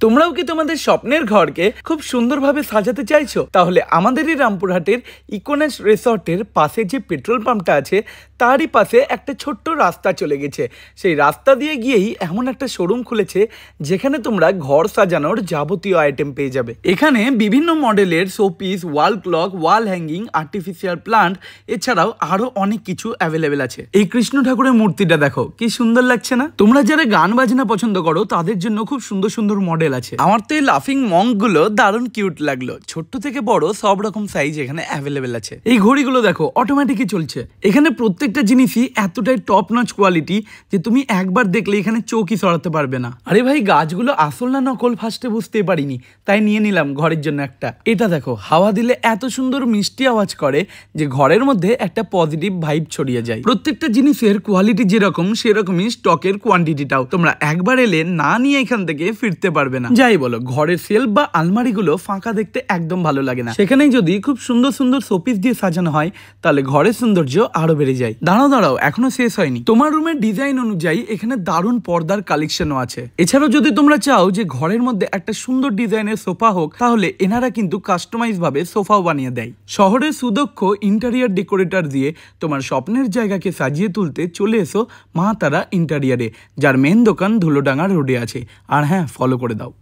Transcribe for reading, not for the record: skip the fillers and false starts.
তোমরাও কি তোমাদের স্বপ্নের ঘরকে খুব সুন্দরভাবে সাজাতে চাইছো? তাহলে আমাদের এই রামপুরহাটের ইকোনেস্ট রিসর্টের পাশে যে পেট্রোল পাম্পটা আছে তারই পাশে একটা ছোট্ট রাস্তা চলে গেছে। সেই রাস্তা দিয়ে গিয়েই এমন একটা শোরুম খুলেছে যেখানে তোমরা ঘর সাজানোর যাবতীয় আইটেম পেয়ে যাবে। এখানে বিভিন্ন মডেলের showpiece, wall clock, wall hanging, artificial plant, এছাড়াও আরো অনেক কিছু অ্যাভেলেবেল আছে। এই কৃষ্ণ ঠাকুরের মূর্তিটা দেখো কি সুন্দর লাগছে না? তোমরা যারা গান বাজনা পছন্দ করো তাদের জন্য খুব সুন্দর সুন্দর মডেল আছে। আমার তো এই লাফিং মঙ্ক গুলো দারুণ কিউট লাগলো। ছোট্ট থেকে বড় সব রকম সাইজ এখানে অ্যাভেলেবেল আছে। এই ঘড়িগুলো দেখো অটোমেটিকই চলছে। এখানে প্রত্যেকটা জিনিসই এতটাই টপ নচ কোয়ালিটি যে তুমি একবার দেখলে এখানে চোখই সরাতে পারবে না। আরে ভাই, গাছগুলো আসল না নকল ফার্স্টে বুঝতে পারিনি, তাই নিয়ে নিলাম ঘরের জন্য একটা। এটা দেখো, হাওয়া দিলে এত সুন্দর মিষ্টি আওয়াজ করে যে ঘরের মধ্যে একটা পজিটিভ ভাইব ছড়িয়ে যায়। প্রত্যেকটা জিনিসের কোয়ালিটি যেরকম সেরকমই স্টকের কোয়ান্টিটিটাও। তোমরা একবার এলে না নিয়ে এখান থেকে ফিরতে পারবে না। যাই বলো, ঘরের সেলফ বা আলমারিগুলো ফাঁকা দেখতে একদম ভালো লাগে না। সেখানেই যদি খুব সুন্দর সুন্দর শোপিস দিয়ে সাজানো হয় তাহলে ঘরের সৌন্দর্য আরো বেড়ে যায়। দাঁড়াও, এখনো শেষ হয়নি। তোমার রুমের ডিজাইন অনুযায়ী এখানে দারুণ পর্দার কালেকশনও আছে। এছাড়াও যদি তোমরা চাও যে ঘরের মধ্যে একটা সুন্দর ডিজাইনের সোফা হোক, তাহলে এনারা কিন্তু কাস্টমাইজ ভাবে সোফাও বানিয়ে দেয়। শহরের সুদক্ষ ইন্টেরিয়ার ডেকোরেটর দিয়ে তোমার স্বপ্নের জায়গাকে সাজিয়ে তুলতে চলে এসো মা তারা ইন্টেরিয়ারে, যার মেন দোকান ধুলোডাঙ্গা রোডে আছে। আর হ্যাঁ, ফলো করে দাও।